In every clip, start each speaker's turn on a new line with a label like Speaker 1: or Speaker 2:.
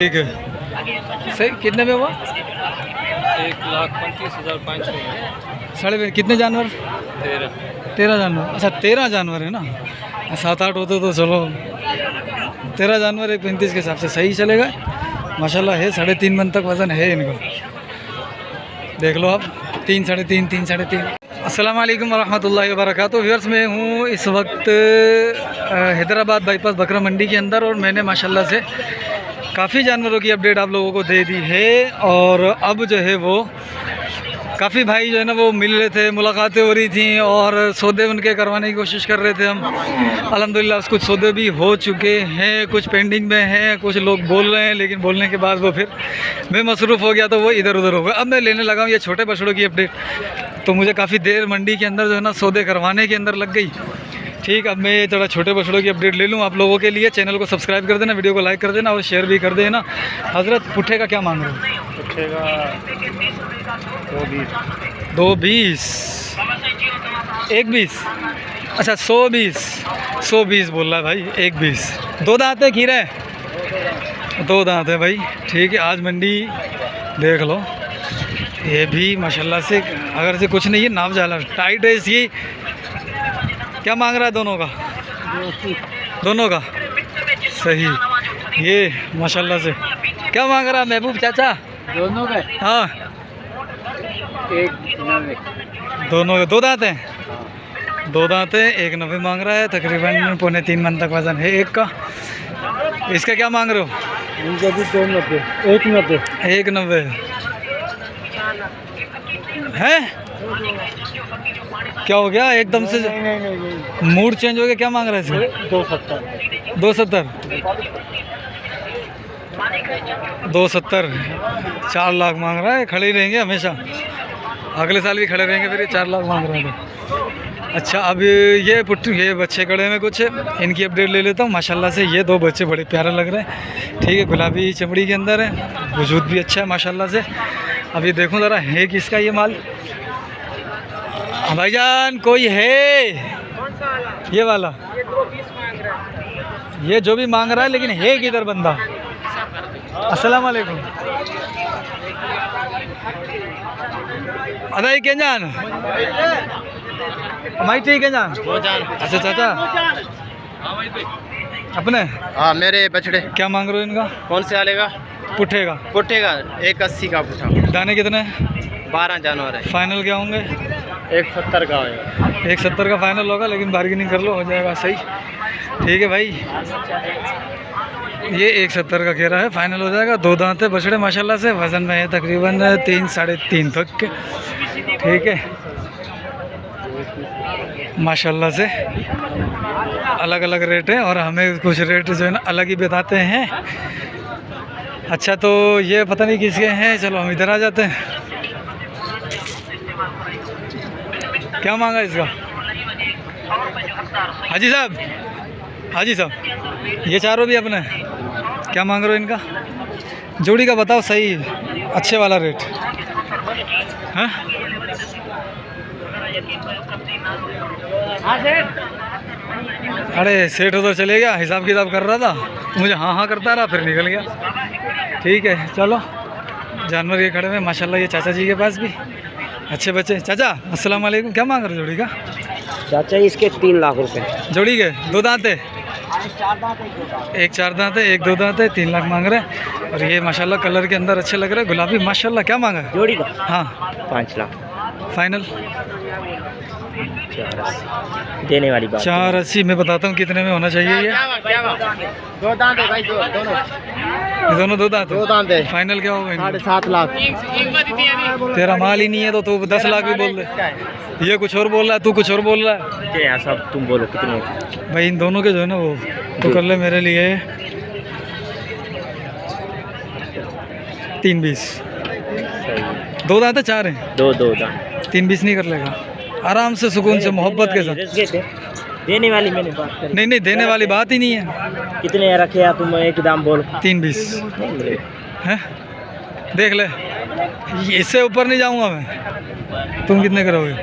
Speaker 1: ठीक है। सही कितने में हुआ?
Speaker 2: 1,35,500
Speaker 1: साढ़े कितने जानवर? 13 जानवर। अच्छा 13 जानवर है ना, 7-8 होते तो चलो, 13 जानवर 1,35 के हिसाब से सही चलेगा माशाल्लाह है। 3.5 मन तक वज़न है इनका, देख लो आप। 3, 3.5, 3, 3.5। अस्सलाम वालेकुम वरहमतुल्लाहि वबरकातुहू। व्यूअर्स में हूँ इस वक्त हैदराबाद बाईपास बकरा मंडी के अंदर, और मैंने माशाल्लाह से काफ़ी जानवरों की अपडेट आप लोगों को दे दी है। और अब जो है वो काफ़ी भाई जो है ना वो मिल रहे थे, मुलाकातें हो रही थी और सौदे उनके करवाने की कोशिश कर रहे थे हम। अल्हम्दुलिल्लाह कुछ सौदे भी हो चुके हैं, कुछ पेंडिंग में हैं, कुछ लोग बोल रहे हैं, लेकिन बोलने के बाद वो फिर मैं मसरूफ़ हो गया तो वो इधर उधर हो गया। अब मैं लेने लगा हूँ ये छोटे बछड़ों की अपडेट, तो मुझे काफ़ी देर मंडी के अंदर जो है ना सौदे करवाने के अंदर लग गई। ठीक, अब मैं थोड़ा छोटे बछड़ों की अपडेट ले लूँ आप लोगों के लिए। चैनल को सब्सक्राइब कर देना, वीडियो को लाइक कर देना और शेयर भी कर देना। हज़रत पुट्ठे का क्या मांग रहे हो?
Speaker 2: पुट्ठे का
Speaker 1: 220, 120। अच्छा 120 बोल रहा है भाई, 120। 2 दांत है खीरा है? 2 दांत है भाई। ठीक है, आज मंडी देख लो, ये भी माशाल्लाह से अगर से कुछ नहीं है, नाप जाला टाइट है इसकी। क्या मांग रहा है दोनों का? दोनों का सही। ये माशाल्लाह से क्या मांग रहा है महबूब चाचा?
Speaker 2: दोनों का
Speaker 1: हाँ
Speaker 2: 1,90।
Speaker 1: दोनों के 2 दांत हैं? 2 दांत है, 1,90 मांग रहा है। तकरीबन 2.25 मन तक वज़न है एक का। इसका क्या मांग रहे हो?
Speaker 2: इनका भी 290, 190।
Speaker 1: 1,90 है? क्या हो गया एकदम से?
Speaker 2: नहीं,
Speaker 1: मूड चेंज हो गया, क्या मांग रहा है इसका?
Speaker 2: 270।
Speaker 1: 270 4 लाख मांग रहा है। खड़े ही रहेंगे हमेशा, अगले साल भी खड़े रहेंगे फिर। ये 4 लाख मांग रहे हैं तो। अच्छा, अब ये बच्चे खड़े में कुछ इनकी अपडेट ले लेता हूँ। माशाल्लाह से ये 2 बच्चे बड़े प्यारे लग रहे हैं। ठीक है, गुलाबी चमड़ी के अंदर है, वजूद भी अच्छा है माशाल्लाह से। अभी देखूँ ज़रा है किसका ये माल। भाईजान कोई है? ये वाला, ये जो भी मांग रहा है, लेकिन है किधर बंदा? अस्सलाम वालेकुम। अदाई क्या जान माई ठीक है जान? अच्छा चाचा अपने?
Speaker 2: हाँ मेरे बछड़े।
Speaker 1: क्या मांग रहे हो इनका?
Speaker 2: कौन से वाले का?
Speaker 1: पुट्ठे का।
Speaker 2: पुट्ठे का 1,80 का पुट्ठा।
Speaker 1: दाने कितने?
Speaker 2: 12 जानवर है।
Speaker 1: फाइनल क्या होंगे?
Speaker 2: 1,70 का होगा।
Speaker 1: 1,70 का फाइनल होगा, लेकिन बार्गेनिंग कर लो, हो जाएगा सही। ठीक है भाई, ये 1,70 का कह रहा है, फाइनल हो जाएगा। 2 दांत है बछड़े माशाल्लाह से, वज़न में है तकरीबन 3, 3.5 तक के। ठीक है, माशाल्लाह से अलग अलग रेट है, और हमें कुछ रेट जो है ना अलग ही बताते हैं। अच्छा, तो ये पता नहीं किसके हैं, चलो हम इधर आ जाते हैं। क्या मांगा इसका? हाजी साहब, हाजी साहब, ये चारों भी अपने? क्या मांग रहे हो इनका? जोड़ी का बताओ सही, अच्छे वाला रेट। हाँ अरे सेठ उधर चले गया, हिसाब किताब कर रहा था, मुझे हाँ हाँ करता रहा, फिर निकल गया। ठीक है चलो, जानवर ये खड़े हुए माशाल्लाह। ये चाचा जी के पास भी अच्छे बच्चे। चाचा अस्सलाम वालेकुम, क्या मांग रहे हो जोड़ी का?
Speaker 2: चाचा इसके 3 लाख रुपए
Speaker 1: जोड़ी के। 2 दांत है? एक 4 दांत है, एक 2 दांत है, 3 लाख मांग रहे हैं। और ये माशाल्लाह कलर के अंदर अच्छे लग रहे हैं, गुलाबी माशाल्लाह। क्या मांगा है
Speaker 2: जोड़ी का?
Speaker 1: हाँ
Speaker 2: 5 लाख
Speaker 1: फाइनल।
Speaker 2: 480 देने वाली बात।
Speaker 1: 480 मैं बताता हूँ कितने में होना चाहिए। ये
Speaker 2: 2 दांत है भाई, दोनों
Speaker 1: ये दोनों 2 दांत
Speaker 2: 2 दांत है।
Speaker 1: फाइनल क्या होगा?
Speaker 2: 7.5 लाख।
Speaker 1: तेरा माल ही नहीं है तो तू 10 लाख भी बोल दे। ये कुछ और बोल रहा है, तू कुछ और बोल रहा है।
Speaker 2: क्या सब तुम बोलो कितने?
Speaker 1: भाई इन दोनों के जो है ना वो तो कर ले मेरे लिए। 320। 2 दांत है 4 है?
Speaker 2: 2 दांत।
Speaker 1: 320 नहीं कर लेगा? आराम से सुकून से मोहब्बत के साथ।
Speaker 2: देने वाली मैंने बात करी।
Speaker 1: नहीं देने वाली बात ही नहीं है।
Speaker 2: कितने रखे आप? तुम एक दाम बोलो।
Speaker 1: 320 है, देख ले, इससे ऊपर नहीं जाऊंगा मैं। तुम कितने करोगे?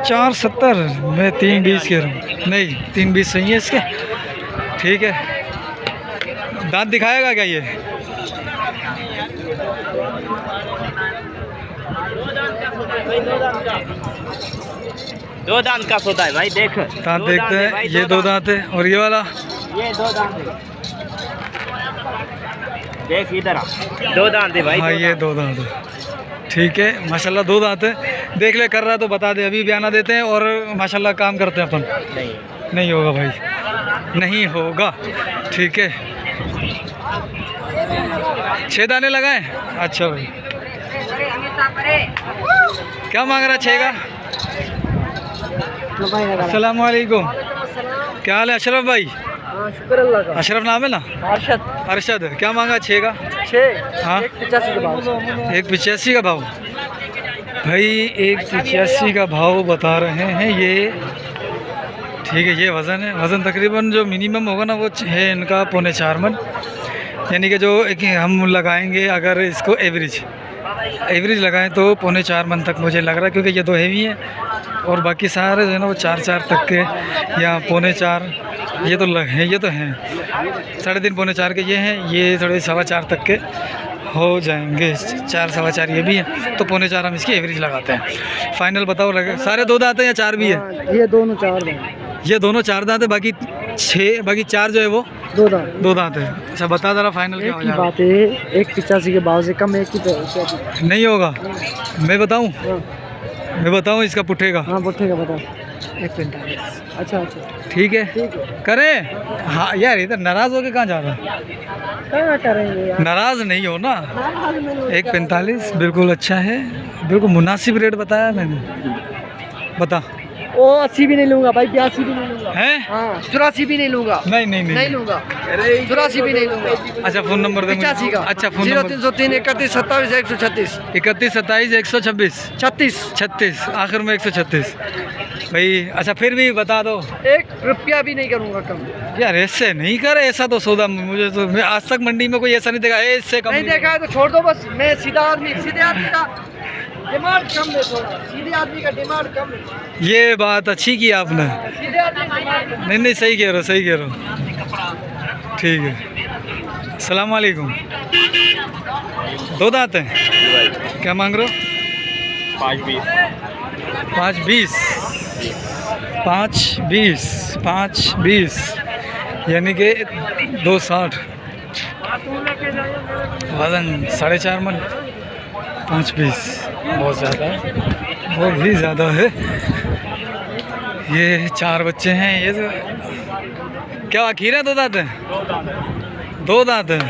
Speaker 1: 470। मैं 320 कह रहा हूँ। नहीं 320 सही है इसके। ठीक है, दांत दिखाएगा क्या ये?
Speaker 2: दो दांत का सौदा है भाई, देख
Speaker 1: दांत देखते हैं, ये 2 दांत है और ये वाला
Speaker 2: ये 2 दांत है, देख इधर आ, 2 दांत है भाई।
Speaker 1: हाँ ये 2 दांत है, ठीक है माशाल्लाह 2 दांत है। देख ले कर रहा तो बता दे, अभी बयाना देते हैं और माशाल्लाह काम करते हैं अपन।
Speaker 2: नहीं
Speaker 1: नहीं होगा भाई, नहीं होगा, ठीक है। 6 दाने लगाए, अच्छा भाई। क्या मांग रहा 6 का? अस्सलाम वालेकुम, क्या हाल है अशरफ भाई?
Speaker 2: शुक्र अल्लाह का।
Speaker 1: अशरफ नाम है ना? अरशद, क्या मांगा 6 का?
Speaker 2: 6
Speaker 1: हाँ
Speaker 2: 185 के भाव।
Speaker 1: 185 का भाव भाई, 185 का भाव बता रहे हैं ये, ठीक है। ये वज़न है, वज़न तकरीबन जो मिनिमम होगा ना वो है इनका 4.25 मन, यानी कि जो एक हम लगाएंगे अगर इसको एवरेज लगाएं तो 4.25 मन तक मुझे लग रहा है, क्योंकि ये 2 हेवी हैं और बाकी सारे जो है ना वो 4 तक के या 4.25, ये तो लग हैं, ये तो हैं 3.5 4.25 के ये हैं, ये थोड़े 4.25 तक के हो जाएंगे, 4 4.25 ये भी हैं, तो 4.25 हम इसकी एवरेज लगाते हैं। फाइनल बताओ लगे, सारे 2 दांत हैं या 4 भी है?
Speaker 2: ये दोनों 4 दांत,
Speaker 1: ये दोनों 4 दांत है, बाकी 4 जो है वो
Speaker 2: 2
Speaker 1: दांत है। अच्छा बता जरा फाइनल क्या हो
Speaker 2: की
Speaker 1: जाएगा?
Speaker 2: बात है 185 के भाव से कम, 1 की
Speaker 1: नहीं होगा, मैं बताऊं? मैं बताऊं इसका पुट्ठे का?
Speaker 2: हाँ बोलेगा, बता 145। अच्छा
Speaker 1: ठीक है करें। हाँ यार इधर नाराज़ होके कहाँ जा रहा है?
Speaker 2: क्या करेंगे यार,
Speaker 1: नाराज़ नहीं हो ना। 145 बिल्कुल अच्छा है, बिल्कुल मुनासिब रेट बताया मैंने। बता।
Speaker 2: ओ 80 भी नहीं लूंगा भाई, 82 भी नहीं लूंगा,
Speaker 1: हैं?
Speaker 2: हाँ 84 भी नहीं लूंगा,
Speaker 1: नहीं
Speaker 2: लूंगा, 84 भी नहीं लूंगा।
Speaker 1: अच्छा फ़ोन नंबर दे मुझे।
Speaker 2: 85 का।
Speaker 1: अच्छा फ़ोन नंबर
Speaker 2: 0303 31 27 136
Speaker 1: 31 27 126
Speaker 2: 36
Speaker 1: आखिर में 136 भाई। अच्छा फिर भी बता दो,
Speaker 2: 1 रुपया भी नहीं करूंगा कम।
Speaker 1: यार ऐसे नहीं कर, ऐसा तो सौदा मुझे तो, मैं आज तक मंडी में कोई ऐसा नहीं देखा है इससे कम
Speaker 2: नहीं देखा है तो छोड़ दो बस, मैं सीधे आदमी का डिमांड कम है, थोड़ा सीधे आदमी का डिमांड कम है।
Speaker 1: ये बात अच्छी की आपने,
Speaker 2: सीधे आदमी का डिमांड
Speaker 1: नहीं सही कह रहे हो, ठीक है। अस्सलाम वालेकुम, 2 दांत हैं, क्या मांग रहे हो? 5.20 यानी कि 2.60, वज़न 4.5 मन, 5.20 बहुत ज़्यादा है, बहुत ही ज़्यादा है। ये 4 बच्चे हैं, ये तो क्या आखिर है? 2 दांत हैं, 2 दांत हैं,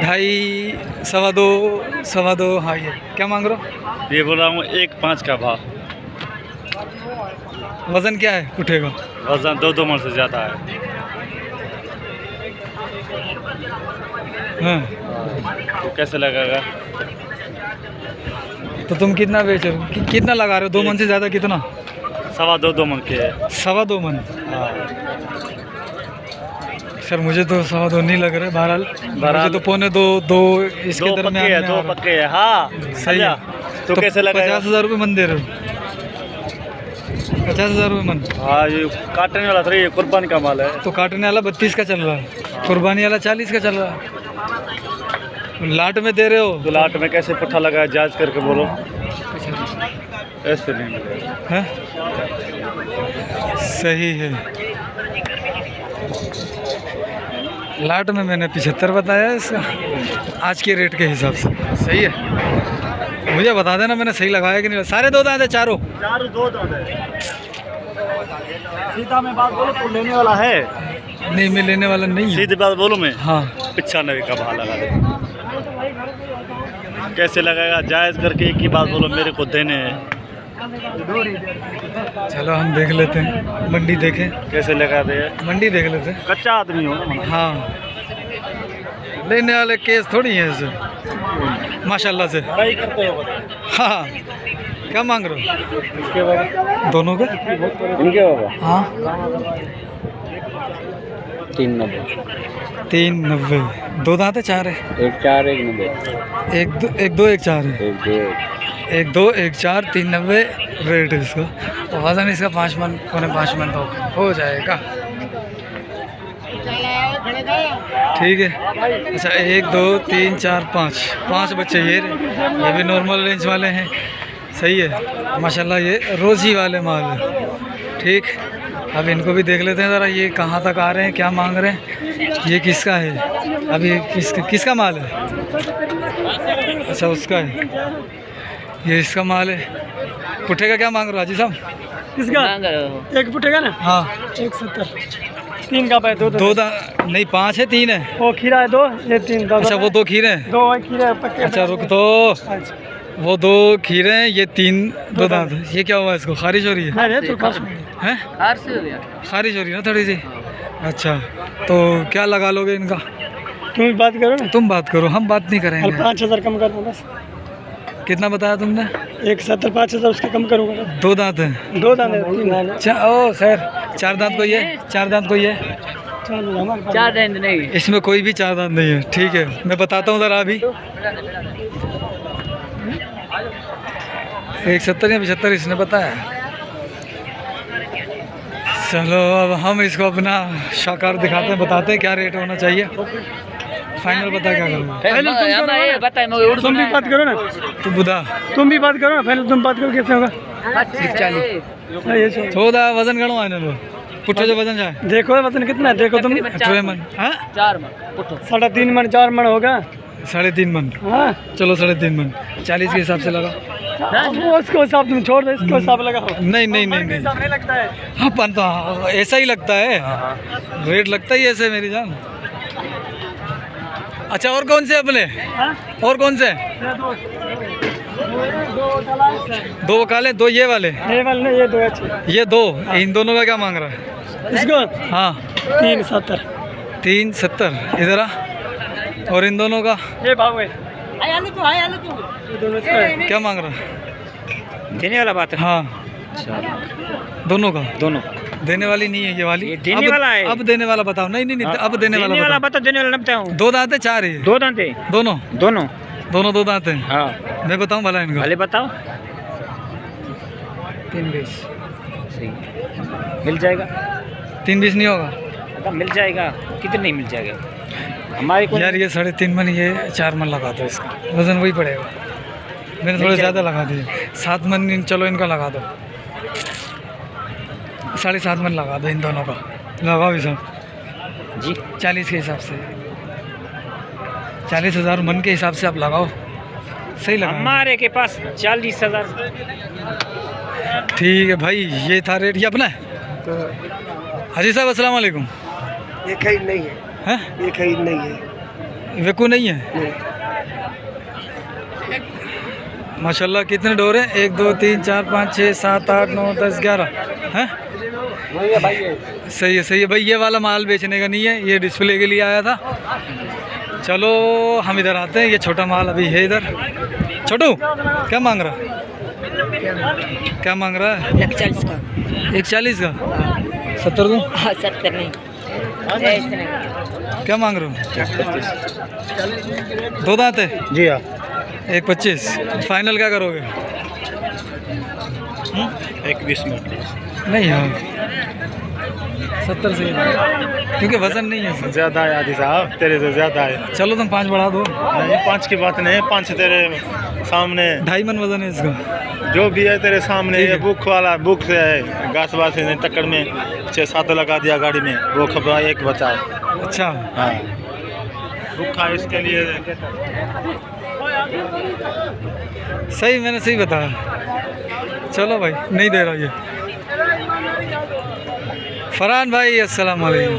Speaker 1: 2.5 सवा दो। हाँ ये क्या मांग रहे हो?
Speaker 3: ये बोल रहा हूँ 1.5 का भाव।
Speaker 1: वज़न क्या है उठेगा?
Speaker 3: वजन 2 मन से ज़्यादा है।
Speaker 1: हाँ
Speaker 3: तो कैसे लगेगा?
Speaker 1: तो तुम कितना बेच रहे हो, कितना लगा रहे हो? 2 मन से ज़्यादा कितना?
Speaker 3: 2.25 मन के है।
Speaker 1: 2.25 मन।
Speaker 3: हाँ।
Speaker 1: सर मुझे तो 2.25 नहीं लग रहा है, बहरहाल मुझे तो 2.25 इसके
Speaker 3: 2
Speaker 1: दरमियान
Speaker 3: पक्के है,
Speaker 1: में
Speaker 3: 2
Speaker 1: आ रहा है।
Speaker 3: पक्के है। हाँ
Speaker 1: सही है।
Speaker 3: तो कैसे लगेगा?
Speaker 1: 50,000 रुपये मन दे रहे हो? 50,000 रुपये मन।
Speaker 3: हाँ ये काटने वाला सही है, कुर्बानी का माल है।
Speaker 1: तो काटने वाला 32 का चल रहा है, कुर्बानी वाला 40 का चल रहा है, लाट में दे रहे हो?
Speaker 3: तो लाट में कैसे पुट्ठा लगा, जांच करके बोलो। ऐसे नहीं मिलेगा।
Speaker 1: हैं? सही है, लाट में मैंने 75 बताया इसका, आज के रेट के हिसाब से। सही है, मुझे बता देना मैंने सही लगाया कि नहीं। सारे 2 दांत है, चारों
Speaker 3: 2 दांत है। सीधा मैं बात बोलूं तो लेने वाला है
Speaker 1: नहीं, मैं लेने वाला नहीं है।
Speaker 3: सीधी बात बोलूं मैं?
Speaker 1: हाँ
Speaker 3: 95 का भाव लगा दे। कैसे लगाएगा? जायज़ करके एक ही बात बोलो, मेरे को देने हैं।
Speaker 1: चलो हम देख लेते हैं, मंडी देखें,
Speaker 3: कैसे लगा दे?
Speaker 1: मंडी देख लेते हैं।
Speaker 3: कच्चा आदमी हो ना।
Speaker 1: हाँ लेने वाले केस थोड़ी है ऐसे, माशाल्लाह से।
Speaker 3: लड़ाई करते हो?
Speaker 1: हाँ क्या मांग रहे हो? दोनों के?
Speaker 2: इनके बाबा
Speaker 1: हाँ
Speaker 2: 390
Speaker 1: 390। 2 दांत है, 4 है?
Speaker 2: 1 4 1 90
Speaker 1: 1 2 1 4 है।
Speaker 2: 1 2
Speaker 1: 1 2 1 4 390 रेट है इसका, और वज़न इसका 5 मन 5.25 मन तो हो जाएगा। ठीक है। अच्छा 1 2 3 4 5 बच्चे ये भी नॉर्मल रेंज वाले हैं। सही है माशाल्लाह, ये रोज़ी वाले माल है। ठीक, अब इनको भी देख लेते हैं ज़रा, ये कहाँ तक आ रहे हैं, क्या मांग रहे हैं। ये किसका है, अब ये किसका माल है। अच्छा उसका है, ये इसका माल है। पुट्ठे का क्या मांग रहे हो हाजी साहब।
Speaker 2: किसका एक फुटेगा ना।
Speaker 1: हाँ
Speaker 2: 170। 3 का है, 2
Speaker 1: नहीं 5 है 3 है।
Speaker 2: वो खीरा है 2, ये 3 का।
Speaker 1: अच्छा वो 2 खीरे हैं।
Speaker 2: 2 खीरा पक्के।
Speaker 1: अच्छा रुक तो, वो 2 खीरे हैं, ये 3 2 दांत। ये क्या हुआ इसको, खारिश हो रही है।
Speaker 2: नहीं तो
Speaker 1: हैं खारिश हो रही है ना थोड़ी सी। अच्छा तो क्या लगा लोगे इनका।
Speaker 2: तुम भी बात करो ना।
Speaker 1: तुम बात करो, हम बात नहीं करेंगे।
Speaker 2: 5000 कम कर दो बस।
Speaker 1: कितना बताया तुमने।
Speaker 2: 170 5000 उसके कम करूँगा।
Speaker 1: 2 दांत हैं।
Speaker 2: 2 दांत है, 3 दांत है।
Speaker 1: ओ खैर 4 दांत कोई है, 4 दांत कोई है।
Speaker 2: 4 दांत नहीं,
Speaker 1: इसमें कोई भी 4 दांत नहीं है। ठीक है मैं बताता हूँ ज़रा अभी। 170 या 75 इसने बताया। चलो अब हम इसको अपना शाकार दिखाते हैं, बताते हैं क्या रेट होना चाहिए। फाइनल बता क्या करूँगा।
Speaker 2: तुम भी बात करो ना।
Speaker 1: तू बुधा
Speaker 2: तुम भी बात करो ना, पहले तुम बात करो कैसे होगा।
Speaker 1: 140 थोड़ा वजन गणो आने लो। पुट्ठे जो वजन जाए
Speaker 2: देखो वजन कितना है, देखो तुम।
Speaker 1: 3 मन। हाँ
Speaker 2: 3.5 मन 4 मन होगा।
Speaker 1: 3.5 मन।
Speaker 2: हाँ
Speaker 1: चलो 3.5 मन 40 के हिसाब से लगा।
Speaker 2: वो उसको हिसाब तुम छोड़ दो, इसको हिसाब लगाओ।
Speaker 1: नहीं नहीं नहीं नहीं
Speaker 2: हिसाब नहीं लगता है।
Speaker 1: हाँ पन तो ऐसा ही लगता है, रेट लगता ही ऐसे मेरी जान। अच्छा और कौन से अपने, और कौन से 2 काले 2 ये वाले।
Speaker 2: ये वाले नहीं, ये 2 अच्छे।
Speaker 1: ये 2, इन दोनों का क्या मांग रहा है
Speaker 2: इसको।
Speaker 1: हाँ
Speaker 2: 370।
Speaker 1: 370 इधर आ। और इन दोनों का
Speaker 2: ये भाव है। ये दोनों से है।
Speaker 1: क्या मांग रहा है।
Speaker 3: देने वाला बात है।
Speaker 1: हाँ दोनों का।
Speaker 3: दोनों
Speaker 1: देने वाली नहीं है ये वाली।
Speaker 3: ये देने वाला है।
Speaker 1: अब देने वाला बताओ। नहीं नहीं नहीं अब देने वाला बताओ।
Speaker 3: बता, देने वाला बताऊँ।
Speaker 1: 2 दांत है 4 है।
Speaker 3: 2 दांत है
Speaker 1: दोनों
Speaker 3: दोनों
Speaker 1: 2 दांत हैं।
Speaker 3: हाँ
Speaker 1: मैं बताऊं भला इनका।
Speaker 3: पहले बताओ।
Speaker 1: 320
Speaker 3: सही मिल जाएगा।
Speaker 1: 320 नहीं होगा।
Speaker 3: मतलब मिल जाएगा, कितने नहीं मिल जाएगा हमारे को।
Speaker 1: यार ये 3.5 मन, ये 4 मन लगा दो, इसका वजन वही पड़ेगा। मैंने थोड़े ज़्यादा लगा दिए। 7 मन चलो इनका लगा दो। 7.5 मन लगा दो इन दोनों का। लगाओ भी सब
Speaker 3: जी
Speaker 1: 40 के हिसाब से। 40,000 मन के हिसाब से आप लगाओ, सही लगा।
Speaker 3: हमारे के पास 40,000।
Speaker 1: ठीक है भाई, ये था रेट। ये अपना है हाजी साहब। अस्सलाम वालेकुम।
Speaker 2: ये खरीद नहीं है।
Speaker 1: हैं
Speaker 2: ये खरीद नहीं है।
Speaker 1: वेकू नहीं है। माशाल्लाह कितने डोर हैं। 1 2 3 4 5 6 7 8 9 10 11 हैं। सही है भाई। ये वाला माल बेचने का नहीं है, ये डिस्प्ले के लिए आया था। चलो हम इधर आते हैं। ये छोटा माल अभी है इधर। छोटू क्या मांग रहा है, क्या मांग रहा है।
Speaker 2: 140 का।
Speaker 1: 140 का 70 दूँ।
Speaker 2: 70 नहीं।
Speaker 1: क्या मांग रहे हो। 2 दांत है
Speaker 3: जी हाँ।
Speaker 1: 1.25 फाइनल क्या करोगे।
Speaker 3: 1.20 में
Speaker 1: नहीं हाँ 70 से ही, क्योंकि वजन नहीं है इसमें।
Speaker 3: ज़्यादा है आदि साहब, तेरे से ज़्यादा है।
Speaker 1: चलो तुम 5 बढ़ा दो।
Speaker 3: नहीं 5 की बात नहीं, 5 तेरे सामने।
Speaker 1: 2.5 मन वजन है इसका।
Speaker 3: जो भी है तेरे सामने।
Speaker 1: ठीक है।
Speaker 3: ये बुक वाला बुक से है, घास वास ने टक्कर में 6-7 लगा दिया गाड़ी में, वो खबर 1 बचा है।
Speaker 1: अच्छा
Speaker 3: हाँ भूखा इसके लिए।
Speaker 1: सही, मैंने सही बताया। चलो भाई नहीं दे रहा ये। फरहान भाई अस्सलाम वालेकुम।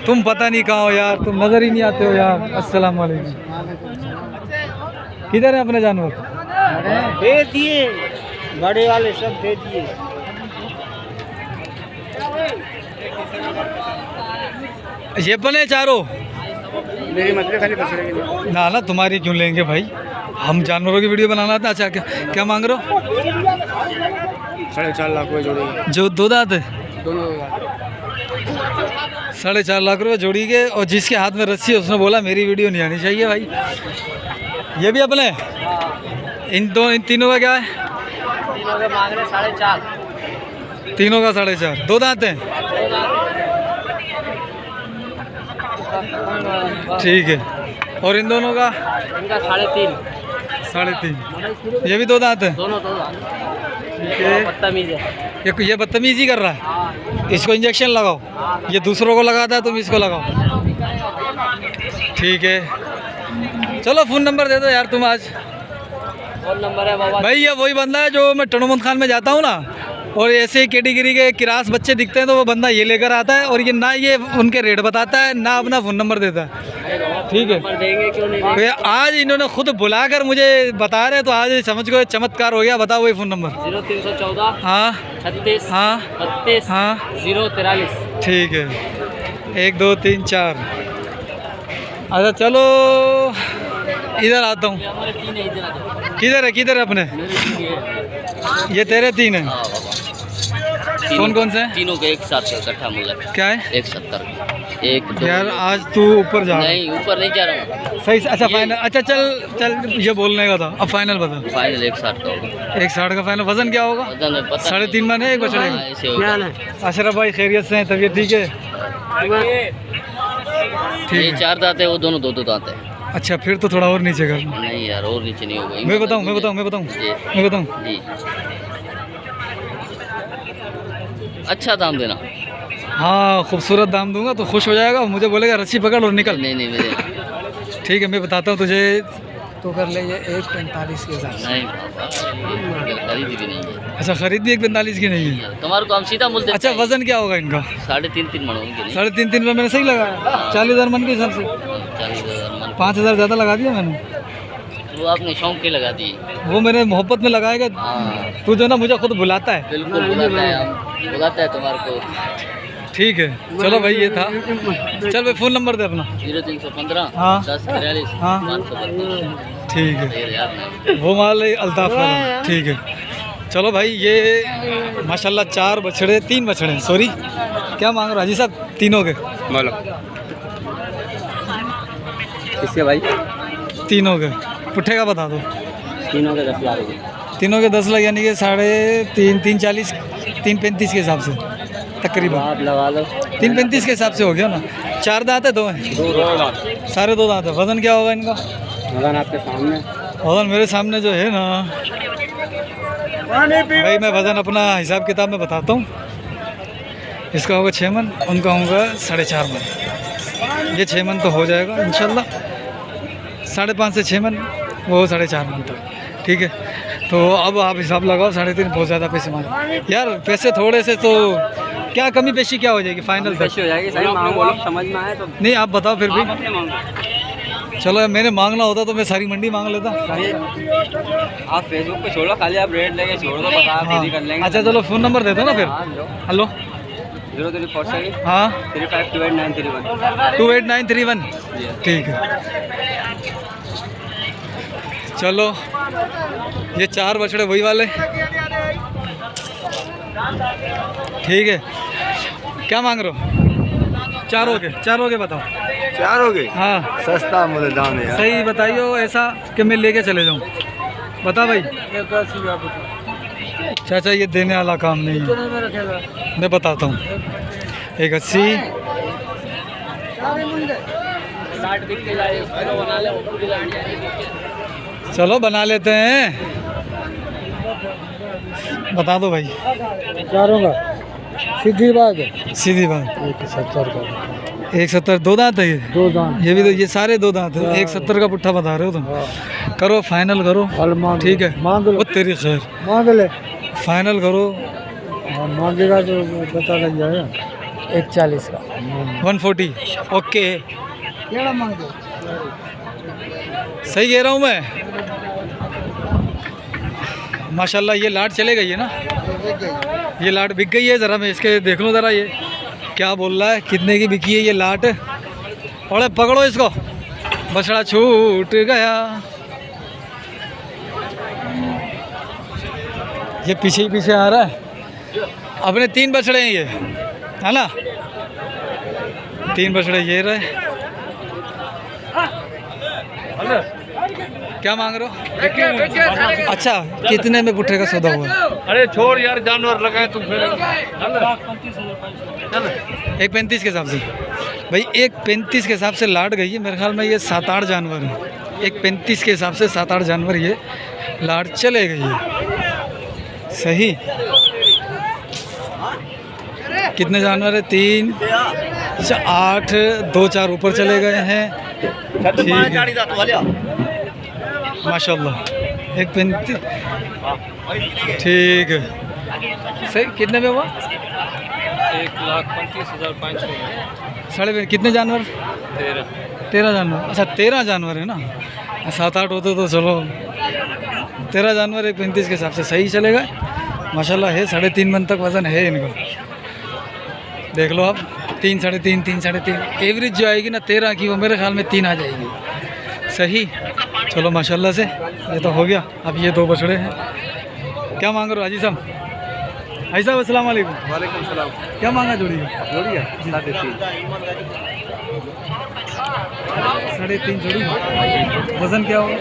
Speaker 1: तुम पता नहीं कहाँ हो यार, तुम नज़र ही नहीं आते हो यार। अस्सलाम वालेकुम। किधर है अपने जानवर।
Speaker 2: दे दिए बड़े वाले, सब दे दिए।
Speaker 3: ये बने चारों
Speaker 2: मेरी मछली खाली बच रही
Speaker 1: ना ना तुम्हारी क्यों लेंगे भाई, हम जानवरों की वीडियो बनाना था। अच्छा क्या क्या मांग रहे हो?
Speaker 2: 4.5 लाख रुपये जोड़ी
Speaker 1: जो 2 दांत है
Speaker 2: दोनों।
Speaker 1: 4.5 लाख रुपए जोड़ी के, और जिसके हाथ में रस्सी है उसने बोला मेरी वीडियो नहीं आनी चाहिए भाई। ये भी अपने इन तीनों का क्या है?
Speaker 2: तीनों के मांग रहे 4.5।
Speaker 1: तीनों का 4.5। 2 दांत हैं। ठीक है। और इन दोनों का
Speaker 2: इनका 3.5
Speaker 1: 3.5। ये भी दो दांत है।
Speaker 2: दोनों
Speaker 1: ठीक है।
Speaker 2: बदतमीज है।
Speaker 1: ये बदतमीजी कर रहा है। इसको इंजेक्शन लगाओ, ये दूसरों को लगाता है, तुम इसको लगाओ। ठीक है, चलो फ़ोन नंबर दे दो यार तुम आज।
Speaker 2: फोन नंबर है बाबा
Speaker 1: भाई ये वही बंदा है जो मैं टनोमत खान में जाता हूँ ना, और ऐसे कैटेगरी के किरास बच्चे दिखते हैं तो वो बंदा ये लेकर आता है, और ये ना ये उनके रेट बताता है ना अपना फ़ोन नंबर देता है। ठीक है,
Speaker 2: नंबर देंगे क्यों नहीं
Speaker 1: तो ये आज इन्होंने खुद बुलाकर मुझे बता रहे, तो आज समझ गए चमत्कार हो गया। बताओ वही फ़ोन नंबर।
Speaker 2: 0314
Speaker 1: हाँ
Speaker 2: 36
Speaker 1: हाँ
Speaker 2: 32
Speaker 1: हाँ
Speaker 2: 043।
Speaker 1: ठीक है, 1 2 3 4। अच्छा चलो इधर आता हूँ।
Speaker 2: हमारे 3 है इधर आ जाओ।
Speaker 1: किधर है अपने?
Speaker 2: मेरे 3 है।
Speaker 1: ये तेरे 3 है।
Speaker 2: हाँ बाबा
Speaker 1: कौन कौन से हैं?
Speaker 2: तीनों के एक साथ इकट्ठा मूल्य
Speaker 1: क्या है
Speaker 2: 170। 1 2
Speaker 1: यार? आज तू ऊपर जा।
Speaker 2: नहीं ऊपर नहीं जा रहा हूँ।
Speaker 1: सही से, अच्छा फाइनल। अच्छा चल ये बोलने का था, अब फाइनल बता।
Speaker 2: फाइनल 160 का होगा।
Speaker 1: 160 का फाइनल। वजन क्या होगा?
Speaker 2: पता नहीं, पता
Speaker 1: 3.5 मन है, एक बछड़े
Speaker 2: हाँ,
Speaker 1: का।
Speaker 2: ऐसे होगा।
Speaker 1: अशरफ भाई खैरियत से हैं? तबीयत ठीक है?
Speaker 2: ये
Speaker 1: ठीक है।
Speaker 2: 4 दांत है, वो दोनों 2 दांत है।
Speaker 1: अच्छा फिर तो थोड़ा और नीचे कर।
Speaker 2: नहीं यार और नीचे नहीं होगा।
Speaker 1: मैं बताऊं
Speaker 2: जी जी अच्छा दाम देना।
Speaker 1: हाँ खूबसूरत दाम दूंगा तो खुश हो जाएगा, मुझे बोलेगा रस्सी पकड़ और निकल।
Speaker 2: नहीं मेरे
Speaker 1: ठीक है, मैं बताता हूँ तुझे, तो कर ले ये 1.45 के हिसाब से।
Speaker 2: नहीं बाबा खरीद भी नहीं है।
Speaker 1: अच्छा खरीद भी 1.45 की नहीं है?
Speaker 2: तुम्हारे को हम सीधा मूल्य
Speaker 1: अच्छा वजन क्या होगा इनका?
Speaker 2: 3.5 मन होंगे।
Speaker 1: 3.5 में मैंने सही लगाया 40,000 मन के हिसाब से।
Speaker 2: 40,000 मन
Speaker 1: 5,000 ज़्यादा लगा दिया मैंने।
Speaker 2: वो आपने शौक के लगा दिए।
Speaker 1: वो मैंने मोहब्बत में लगाएगा।
Speaker 2: हाँ
Speaker 1: तू जो ना मुझे खुद बुलाता है।
Speaker 2: बिल्कुल बुलाता है तुम्हारे को।
Speaker 1: ठीक है चलो भाई, ये था। चल भाई फ़ोन नंबर दे अपना।
Speaker 2: 0315
Speaker 1: हाँ
Speaker 2: 10 43
Speaker 1: हाँ
Speaker 2: 532।
Speaker 1: ठीक है,
Speaker 2: यार
Speaker 1: वो माल है अल्ताफ वाला। ठीक है चलो भाई, ये माशाल्लाह 4 बछड़े 3 बछड़े सॉरी क्या मांग रहा हाजी साहब? तीनों के
Speaker 2: बोलो किसके भाई?
Speaker 1: तीनों के पुट्ठे का बता दो।
Speaker 2: तीनों के 10 लाख।
Speaker 1: तीनों के 10 लाख यानी कि 3.5 3.40 3.35 के हिसाब से तकरीबन।
Speaker 2: आप लगा लो
Speaker 1: 3.35 के हिसाब से हो गया ना। 4 दांत है? 2 हैं?
Speaker 2: 2 दांत।
Speaker 1: सारे 2 दांत है। वजन क्या होगा इनका?
Speaker 2: वजन आपके सामने।
Speaker 1: वजन मेरे सामने जो है ना भाई, मैं वज़न अपना हिसाब किताब में बताता हूँ। इसका होगा 6 मन, उनका होगा 4.5 मन। ये 6 मन तो हो जाएगा इंशाल्लाह। 5.5 से 6 मन, वो 4.5 मन तक। ठीक है, तो अब आप हिसाब लगाओ। 3.5 बहुत ज़्यादा पैसे मांगे यार। पैसे थोड़े से तो क्या कमी पेशी क्या हो जाएगी? फाइनल
Speaker 2: हो जाएगी सही मांग बोलो, समझ में आए तो।
Speaker 1: नहीं आप बताओ फिर भी। चलो यार, मैंने मांगना होता तो मैं सारी मंडी मांग लेता।
Speaker 2: आप फेसबुक पे छोड़ो, खाली आप रेट लेके छोड़ दो, बता दीदी कर लेंगे।
Speaker 1: अच्छा चलो फ़ोन नंबर दे दो ना फिर। हेलो
Speaker 2: 0347
Speaker 1: हाँ
Speaker 2: 352891
Speaker 1: 28931। ठीक है चलो, ये 4 बछड़े वही वाले। ठीक है, क्या मांग रहे हो? चारों के बताओ।
Speaker 3: 4 हो गए?
Speaker 1: हाँ
Speaker 3: सस्ता मुझे दाम है यार।
Speaker 1: सही बताइयो, ऐसा कि मैं लेके चले जाऊँ। बता भाई। चाचा ये देने वाला काम नहीं है, मैं बताता हूँ। 180 चलो बना लेते हैं। बता दो भाई।
Speaker 3: चारों का सीधी बात है।
Speaker 1: 170 का। 170 2 दांत है ये?
Speaker 3: 2 दांत।
Speaker 1: ये भी तो, ये सारे 2 दांत है। 170 का पुट्ठा बता रहे हो तुम। करो फाइनल करो। ठीक है वो तेरी खैर,
Speaker 3: मांग ले।
Speaker 1: फाइनल करो।
Speaker 3: मांगेगा तो पता लग जाएगा।
Speaker 1: 140 का 140। ओके सही कह रहा हूँ मैं। माशाल्लाह ये लाट चले गई है ना, ये लाट बिक गई है। ज़रा मैं इसके देख लूँ ज़रा, ये क्या बोल रहा है, कितने की बिकी है ये लाट। और पकड़ो इसको, बछड़ा छूट गया। ये पीछे ही पीछे आ रहा है। अपने 3 बछड़े हैं ये, है ना? 3 बछड़े ये रहे। क्या मांग रहे हो? अच्छा कितने में पुट्ठे का सौदा हुआ?
Speaker 3: अरे छोड़ यार, जानवर लगाए तुम फिर।
Speaker 1: 1.35 के हिसाब से। भाई एक 35 के हिसाब से लाट गई है, मेरे ख्याल में ये 7-8 जानवर है। एक 35 के हिसाब से 7-8 जानवर ये लाट चले गई है। सही। कितने जानवर है? 3, 8, 2-4 ऊपर चले गए हैं। ठीक है माशाल्लाह। एक 35 ठीक है। सही। कितने में हुआ?
Speaker 4: 1,35,500
Speaker 1: साढ़े कितने जानवर? 13 जानवर। अच्छा 13 जानवर है ना, 7-8 होते तो चलो। 13 जानवर एक 35 के हिसाब से सही चलेगा माशाल्लाह है। 3.5 मन तक वज़न है इनका। देख लो आप, 3, 3.5, 3, 3.5 एवरेज जो आएगी ना 13 की, वो मेरे ख्याल में 3 आ जाएगी। सही। चलो माशाल्लाह से ये तो हो गया। अब ये 2 बछड़े हैं। क्या मांग रहे हो हाजी साहब? हाजी साहब अस्सलाम वालेकुम।
Speaker 4: वालेकुम सलाम।
Speaker 1: क्या मांगा जोड़ी का?
Speaker 4: जोड़ी है 3.5।
Speaker 1: 3.5 जोड़ी। वज़न क्या होगा?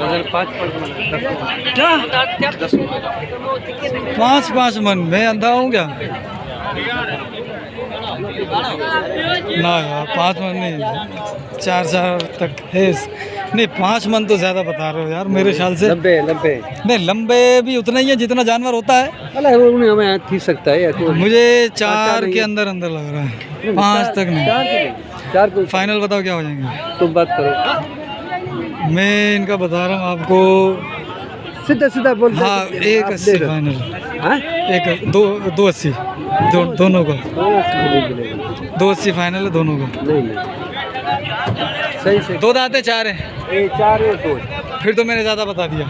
Speaker 4: वजन 5
Speaker 1: क्या 5 मन? मैं अंधा हूँ क्या? ना यार 5 मन नहीं, 4 तक है। नहीं 5 मन तो ज़्यादा बता रहे हो यार मेरे ख्याल से।
Speaker 4: 90
Speaker 1: नहीं लंबे भी उतना ही है जितना जानवर होता है।
Speaker 4: अल्लाह उन्हें हमें थी सकता है
Speaker 1: मुझे 4 के अंदर अंदर लग रहा है, 5 तक नहीं।
Speaker 4: 4 को
Speaker 1: फाइनल बताओ क्या हो जाएंगे?
Speaker 4: तुम बात करो।
Speaker 1: मैं इनका बता रहा हूँ आपको।
Speaker 4: सीधा बोल।
Speaker 1: हाँ 1.80 फाइनल।
Speaker 4: हाँ
Speaker 1: 2.80 दोनों का। 2.80 फाइनल है दोनों का।
Speaker 4: नहीं सही से
Speaker 1: 2 दांते 4 हैं।
Speaker 4: 4 है 2।
Speaker 1: फिर तो मैंने ज़्यादा बता दिया।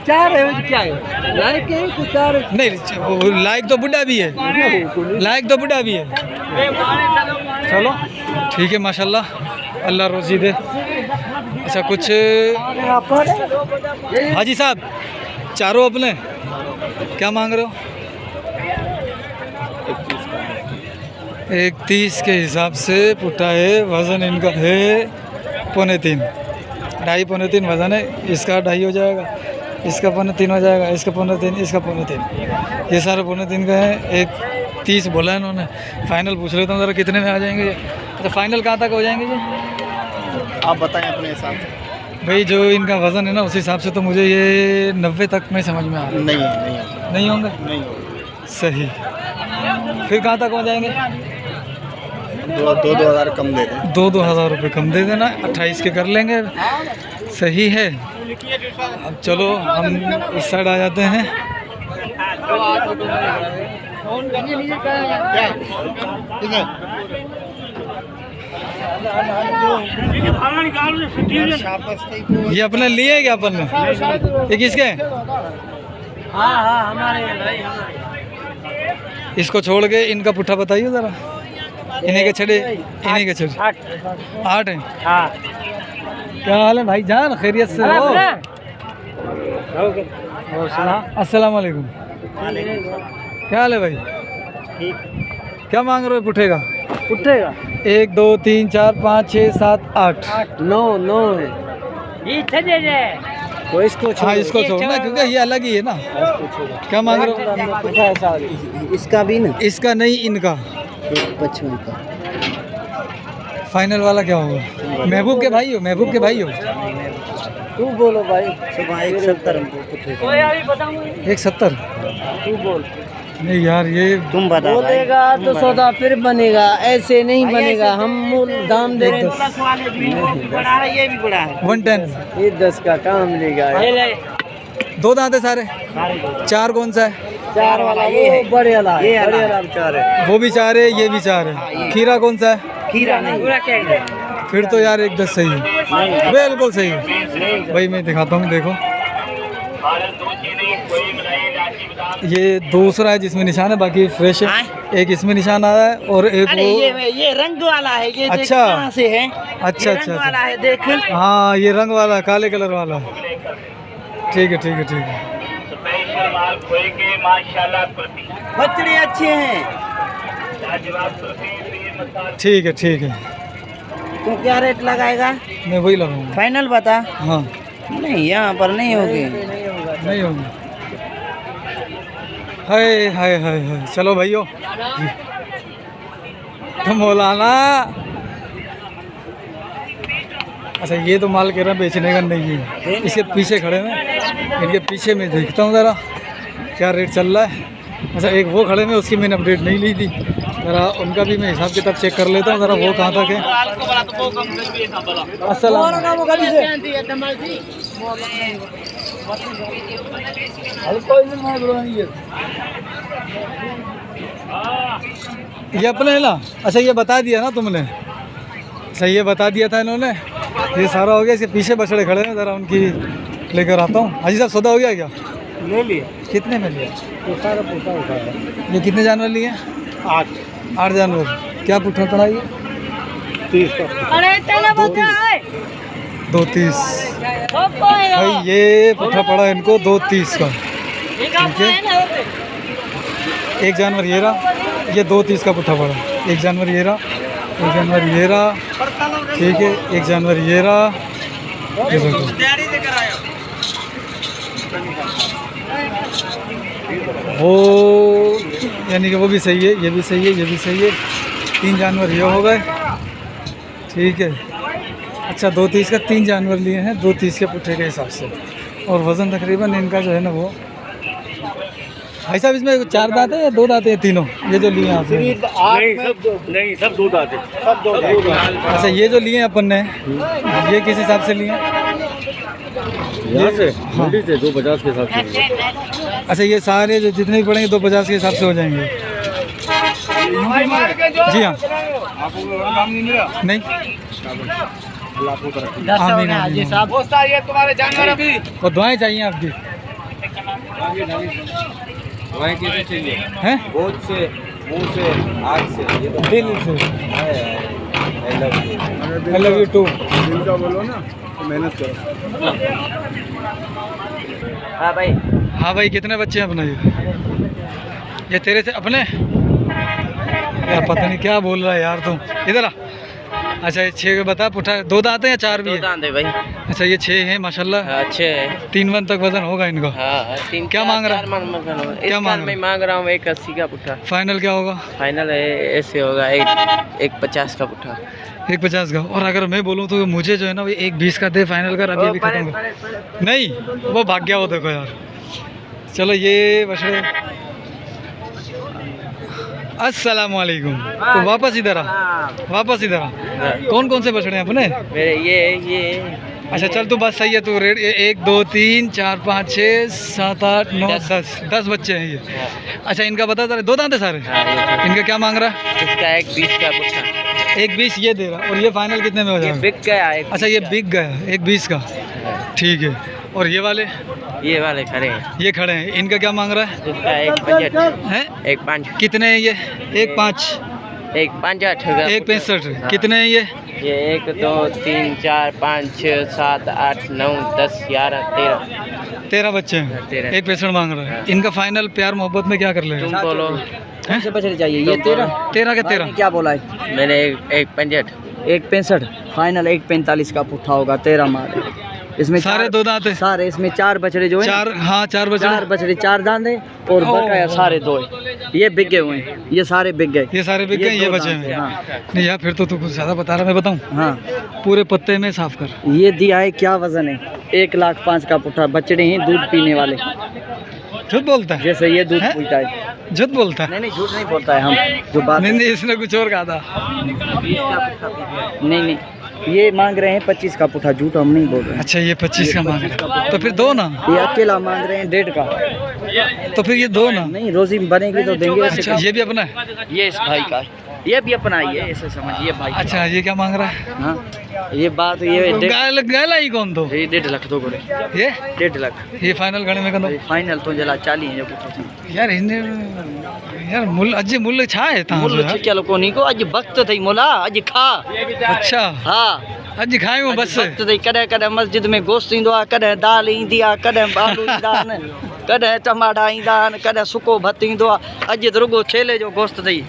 Speaker 4: 4 है क्या है? लाइक है तो 4 है।
Speaker 1: नहीं लाइक तो बुढ़ा भी है, लाइक तो बुढ़ा भी है। चलो ठीक है माशाल्लाह, अल्लाह रोज़ी दे। अच्छा कुछ हाजी साहब चारों अपने क्या मांग रहे हो? 31 के हिसाब से पुट्टा है। वज़न इनका है 2.5, 2.5 वज़न है। इसका 2.5 हो जाएगा, इसका 2.5 हो जाएगा, इसका 2.5, इसका 2.5। ये सारे 2.5 का है। 1.30 बोला है इन्होंने। फाइनल पूछ लेता हूँ ज़रा कितने में आ जाएंगे ये? अच्छा फाइनल कहाँ तक हो जाएंगे ये
Speaker 4: आप बताएं अपने हिसाब से।
Speaker 1: भाई? जो इनका वज़न है ना उस हिसाब से तो मुझे ये 90 तक में समझ में आ रहा है। नहीं होंगे। सही। फिर कहाँ तक हो जाएंगे?
Speaker 4: 2,000 कम दे दें।
Speaker 1: 2,000 रुपये कम दे देना, 28 के कर लेंगे। सही है। अब चलो हम इस साइड आ जाते हैं। ये अपने लिए क्या अपन ने? ये किसके?
Speaker 2: हाँ हमारे भाई।
Speaker 1: इसको छोड़ के इनका पुट्ठा बताइए ज़रा। इन्हीं के छड़े, इन्हीं के छड़े 8 हैं।
Speaker 2: हाँ
Speaker 1: क्या हाल है भाई जान? खैरियत से हो? अस्सलाम वालेकुम। क्या हाल है भाई? क्या मांग रहे हो पुट्ठे का?
Speaker 2: उठेगा
Speaker 1: 1 2 3 4 5 6 7 8
Speaker 2: 9 है।
Speaker 4: तो इसको
Speaker 1: हाँ इसको छोड़ना क्योंकि ये अलग ही है ना। क्या मांग रहे हो?
Speaker 4: इसका भी ना,
Speaker 1: इसका नहीं इनका।
Speaker 4: 55 का।
Speaker 1: फाइनल वाला क्या होगा? महबूब के भाई हो? महबूब के भाई हो?
Speaker 4: तू बोलो भाई। 170 हमको पुट्ठे का।
Speaker 1: 170।
Speaker 4: तू बोल।
Speaker 1: नहीं यार ये
Speaker 4: तुम बता। बोलेगा तो सौदा फिर बनेगा, ऐसे नहीं बनेगा। हम मूल दाम दे रहे हैं। ये भी बड़ा है
Speaker 1: 110।
Speaker 4: ये 10 का काम लेगा।
Speaker 1: 2 दांत है सारे। 4 कौन सा है?
Speaker 4: 4 वाला ये है, बड़े वाला है। बड़े वाला 4 है।
Speaker 1: वो भी 4 है, ये भी 4 है। खीरा कौन सा है?
Speaker 4: खीरा नहीं।
Speaker 1: फिर तो यार 110 सही है, बिल्कुल सही है। भाई मैं दिखाता हूँ, देखो ये दूसरा है जिसमें निशान है, बाकी फ्रेश है। एक इसमें निशान आ रहा है और एक वो
Speaker 4: ये रंग वाला है। ये
Speaker 1: अच्छा
Speaker 4: कहाँ से है?
Speaker 1: अच्छा अच्छा
Speaker 4: वाला है देख।
Speaker 1: हाँ ये रंग वाला, काले कलर वाला। ठीक है ठीक है ठीक है।
Speaker 4: बछड़े अच्छे हैं।
Speaker 1: ठीक है ठीक है।
Speaker 4: तो क्या रेट लगाएगा?
Speaker 1: मैं वही लगाऊंगा।
Speaker 4: फाइनल बता।
Speaker 1: हाँ
Speaker 4: नहीं यहाँ पर नहीं होगी।
Speaker 1: नहीं होंगे। हाय हाय हाय हाय। चलो भाइयों तो मौलाना अच्छा ये तो माल कह रहा बेचने का नहीं है, इसके पीछे खड़े हैं, इनके पीछे मैं देखता हूँ ज़रा क्या रेट चल रहा है। अच्छा एक वो खड़े में, उसकी मैंने अपडेट नहीं ली थी, ज़रा उनका भी मैं हिसाब किताब चेक कर लेता हूँ ज़रा वो कहाँ तक है। ये अपने है ना। अच्छा ये बता दिया ना तुमने, अच्छा ये बता दिया था इन्होंने, ये सारा हो गया। इसके पीछे बछड़े खड़े हैं, ज़रा उनकी लेकर आता हूँ। हाजी साहब सौदा हो गया क्या?
Speaker 3: ले लिए।
Speaker 1: कितने में लिया?
Speaker 3: पुट्ठा का पुट्ठा उठा है।
Speaker 1: ये कितने जानवर लिए? 8 जानवर। क्या पुट्ठा पड़ा ये?
Speaker 3: 30 का।
Speaker 1: 230 भाई, ये पुट्ठा पड़ा इनको 230 का। ठीक है, एक जानवर ये रहा, ये 230 का पुट्ठा पड़ा। एक जानवर ये रहा, एक जानवर ये रहा, ठीक है, एक जानवर ये रहा, ये देखो। वो यानी कि वो भी सही है, ये भी सही है, ये भी सही है। 3 जानवर ये हो गए, ठीक है। अच्छा 230 का 3 जानवर लिए हैं, 230 के पुट्ठे के हिसाब से। और वज़न तकरीबन इनका जो है ना वो, भाई साहब इसमें 4 दांत है या 2 दांत है? तीनों ये जो लिए हैं आपने?
Speaker 3: नहीं सब 2 दांत है, सब 2 दांत।
Speaker 1: अच्छा ये जो लिए हैं अपन ने, ये किस हिसाब से लिए हैं?
Speaker 3: यहाँ से मंडी से 250 के हिसाब से।
Speaker 1: अच्छा ये सारे जो जितने भी पड़ेंगे 250 के हिसाब से हो जाएंगे? जी हाँ। नहीं आमीन आमीन। और दुआएं चाहिए आपकी?
Speaker 3: कैसे चाहिए?
Speaker 1: हैं?
Speaker 3: गोद से, मुंह से, आँख से, ये तो
Speaker 1: दिल से। I love you too.
Speaker 3: दिल का बोलो ना, तो मेहनत करो।
Speaker 4: हाँ भाई।
Speaker 1: हाँ भाई कितने बच्चे हैं अपने? ये तेरे से अपने? यार पता नहीं क्या बोल रहा है यार तुम, इधर आ। अच्छा ये 6 बता, पुट्ठा 2 दांत है या 4 भी है?
Speaker 4: 2 दांत है भाई।
Speaker 1: अच्छा ये 6 हैं माशाल्लाह।
Speaker 4: अच्छे है।
Speaker 1: 3 मन तक वजन होगा इनका।
Speaker 4: हाँ,
Speaker 1: क्या मांग रहा है?
Speaker 4: क्या मांग मैं मांग रहा हूँ 180 का पुट्ठा।
Speaker 1: फाइनल क्या होगा?
Speaker 4: फाइनल है ऐसे होगा 150 का पुट्ठा।
Speaker 1: 150 का। और अगर मैं बोलूँ तो मुझे जो है ना वो 120 का दे फाइनल कर, अभी खत्म कर। नहीं वो भाग गया, वो देखो यार। चलो ये बछड़े, अस्सलाम वालेकुम। तो वापस इधर आ, वापस इधर आ। कौन कौन से बछड़े हैं अपने?
Speaker 4: मेरे ये
Speaker 1: अच्छा चल तू बस सही है, तू रेट 1 2 3 4 5 6 7 8 9 10 बच्चे हैं ये। अच्छा इनका बता जरा, 2 दांत है सारे? इनका क्या मांग रहा है?
Speaker 4: इसका 120 का पुट्ठा।
Speaker 1: 120 ये दे रहा, और ये फाइनल कितने में हो जाएगा?
Speaker 4: बिक गया।
Speaker 1: अच्छा ये बिक गया 120 का, ठीक है। और ये वाले?
Speaker 4: ये वाले खड़े हैं,
Speaker 1: ये खड़े हैं, इनका क्या मांग रहा है?
Speaker 4: इसका 165
Speaker 1: हैं?
Speaker 4: 1.5
Speaker 1: कितने हैं ये? 1.5
Speaker 4: 1.65
Speaker 1: 1.65 कितने हैं ये?
Speaker 4: ये 1 2 3 4 5 6 7 8 9 10 11
Speaker 1: 13 बच्चे हैं,
Speaker 4: 13।
Speaker 1: 1.65 मांग रहा है। इनका फाइनल प्यार मोहब्बत में क्या कर ले?
Speaker 4: तुम बोलो
Speaker 1: हैं?
Speaker 4: से बछड़े चाहिए ये
Speaker 1: 13 के 13
Speaker 4: क्या बोला है मैंने? 1.65 1.65 फाइनल 1.45 का पुट्ठा होगा। 13 माल इसमें
Speaker 1: सारे 2 दांत है
Speaker 4: सारे, इसमें 4 बछड़े जो है
Speaker 1: 4। हाँ 4 बच्चे।
Speaker 4: 4 बछड़े 4 दांत है और बकाया सारे 2 है। ये बिक गए हुए हैं, ये सारे बिक गए,
Speaker 1: ये सारे बिक गए, ये
Speaker 4: 2
Speaker 1: बचे
Speaker 4: दांत
Speaker 1: हैं।
Speaker 4: हाँ।
Speaker 1: नहीं यार फिर तो तू कुछ ज़्यादा बता रहा, मैं बताऊँ?
Speaker 4: हाँ
Speaker 1: पूरे पत्ते में साफ कर।
Speaker 4: ये दिया है, क्या वजन है? 1,05,000 का पुट्ठा। बछड़े हैं दूध पीने वाले,
Speaker 1: झूठ बोलता है?
Speaker 4: जैसे ये दूध
Speaker 1: हैं?
Speaker 4: पीता है।
Speaker 1: झूठ बोलता है?
Speaker 4: नहीं झूठ नहीं बोलता है, हम जो बात
Speaker 1: नहीं इसने कुछ और कहा था।
Speaker 4: नहीं ये मांग रहे हैं 25 का पुट्ठा, झूठ हम नहीं बोल रहे हैं।
Speaker 1: अच्छा ये 25 का मांग रहा है, तो फिर दो ना।
Speaker 4: ये अकेला मांग रहे हैं 1.5 का।
Speaker 1: तो फिर ये दो ना।
Speaker 4: नहीं रोजी बनेगी तो देंगे।
Speaker 1: अच्छा ये भी अपना है?
Speaker 4: ये इस भाई का, ये भी अपना ही है, ऐसे समझिए भाई।
Speaker 1: अच्छा ये क्या मांग रहा है?
Speaker 4: हाँ ये बात ये
Speaker 1: गाला ही कौन तो?
Speaker 4: ये 1.5 लाख दो बोले।
Speaker 1: ये
Speaker 4: 1.5 लाख
Speaker 1: ये फाइनल घणे में कंदो?
Speaker 4: फाइनल तो जला 40 जो पुट्ठो
Speaker 1: यार इन्हें यार मूल अज मूल छा है ता
Speaker 4: मुल्ल छक्या लोको नी को अज वक्त थई मोला अज खा।
Speaker 1: अच्छा
Speaker 4: हाँ
Speaker 1: अज खायो बस।
Speaker 4: वक्त थई, कॾहिं कॾहिं मस्जिद में गोश्त ईंदो आहे, कॾहिं दाल ईंदी आहे, कॾहिं आलू ईंदा आहिनि, कॾहिं टमाटा ईंदा आहिनि, कॾहिं सुको भत ईंदो आहे। अॼु त रुगो छेले जो गोश्त अथई।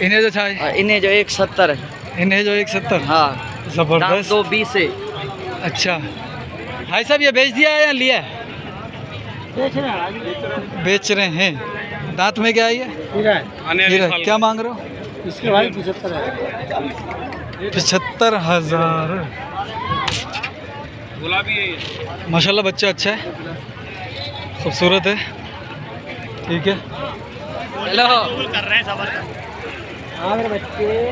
Speaker 1: इन्हें जो छा है?
Speaker 4: इन जो 170।
Speaker 1: इन्हें जो 170।
Speaker 4: हाँ
Speaker 1: जबरदस्त।
Speaker 4: 220 है।
Speaker 1: अच्छा भाई साहब ये बेच दिया है या लिया है? बेच रहे हैं। दांत में क्या है ये? हीरा है। क्या मांग रहे हो? इसके भाई 75,000 माशाल्लाह बच्चा अच्छा है, खूबसूरत है। ठीक है,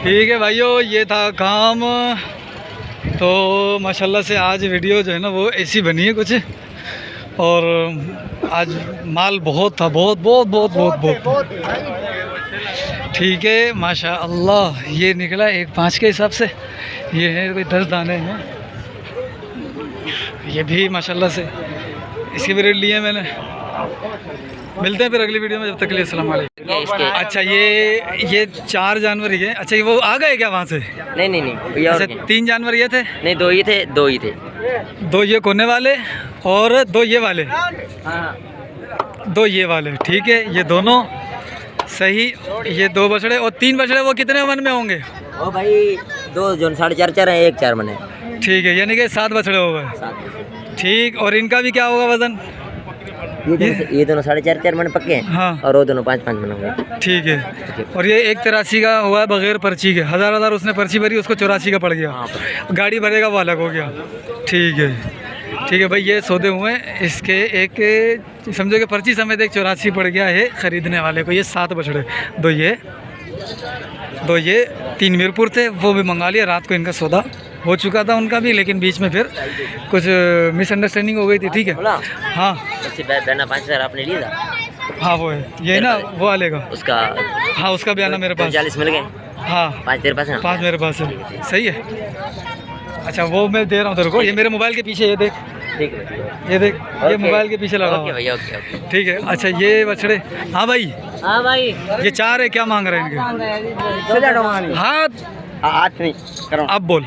Speaker 1: ठीक है भाइयों, ये था काम। तो माशाल्लाह से आज वीडियो जो है ना वो ऐसी बनी है कुछ, और आज माल बहुत था, बहुत बहुत बहुत बहुत बहुत। ठीक है माशाल्लाह, ये निकला 1.5 के हिसाब से, ये है कोई 10 दाने हैं। ये भी माशाल्लाह से इसके भी रेट लिए मैंने। मिलते हैं फिर अगली वीडियो में, जब तक के लिए अस्सलाम वालेकुम। अच्छा ये 4 जानवर ही है। अच्छा ये वो आ गए क्या वहाँ से?
Speaker 4: नहीं नहीं नहीं,
Speaker 1: अच्छा 3 जानवर ये थे?
Speaker 4: नहीं, 2 ही थे, 2 ही थे।
Speaker 1: 2 ये कोने वाले और 2 ये वाले,
Speaker 4: हाँ
Speaker 1: 2 ये वाले। ठीक है, ये दोनों सही। ये 2 बछड़े और 3 बछड़े, वो कितने मन में होंगे?
Speaker 4: ओ भाई 2 जो 4.5 है, 1 4 मने।
Speaker 1: ठीक है, यानी कि 7 बछड़े हो गए। ठीक, और इनका भी क्या होगा वजन?
Speaker 4: ये दोनों 4.5 मन पक्के हैं।
Speaker 1: हाँ,
Speaker 4: और वो दोनों 5 मन होंगे।
Speaker 1: ठीक है। और ये 1.83 का हुआ है बगैर पर्ची के। 1000 उसने पर्ची भरी, उसको 84 का पड़ गया। गाड़ी भरेगा वो अलग हो गया। ठीक है, ठीक है भाई, ये सौदे हुए इसके। एक समझो कि पर्ची समेत एक 84 पड़ गया है खरीदने वाले को। ये 7 बछड़े, 2 ये 3 मीरपुर थे, वो भी मंगा लिया। रात को इनका सौदा हो चुका था उनका भी, लेकिन बीच में फिर कुछ मिसअंडरस्टैंडिंग हो गई थी। ठीक है, हाँ
Speaker 4: 5,000 आपने लिया था।
Speaker 1: हाँ वो है, ये ना वो वाले का
Speaker 4: उसका।
Speaker 1: हाँ उसका भी आना मेरे पास।
Speaker 4: 40 मिल गए।
Speaker 1: हाँ
Speaker 4: 5 तेरे पास है?
Speaker 1: 5 मेरे पास है। सही है। अच्छा वो मैं दे रहा हूँ तेरे को, ये मेरे मोबाइल के पीछे, ये देख,
Speaker 4: ठीक है,
Speaker 1: ये देख, ये मोबाइल के पीछे लगा
Speaker 4: ओके
Speaker 1: हुआ।
Speaker 4: भैया, ओके ओके।
Speaker 1: ठीक है। अच्छा ये बछड़े, हाँ भाई,
Speaker 4: हाँ भाई,
Speaker 1: ये 4 है, क्या मांग रहे हैं इनके? हाँ
Speaker 4: हाथ नहीं करो।
Speaker 1: अब बोल,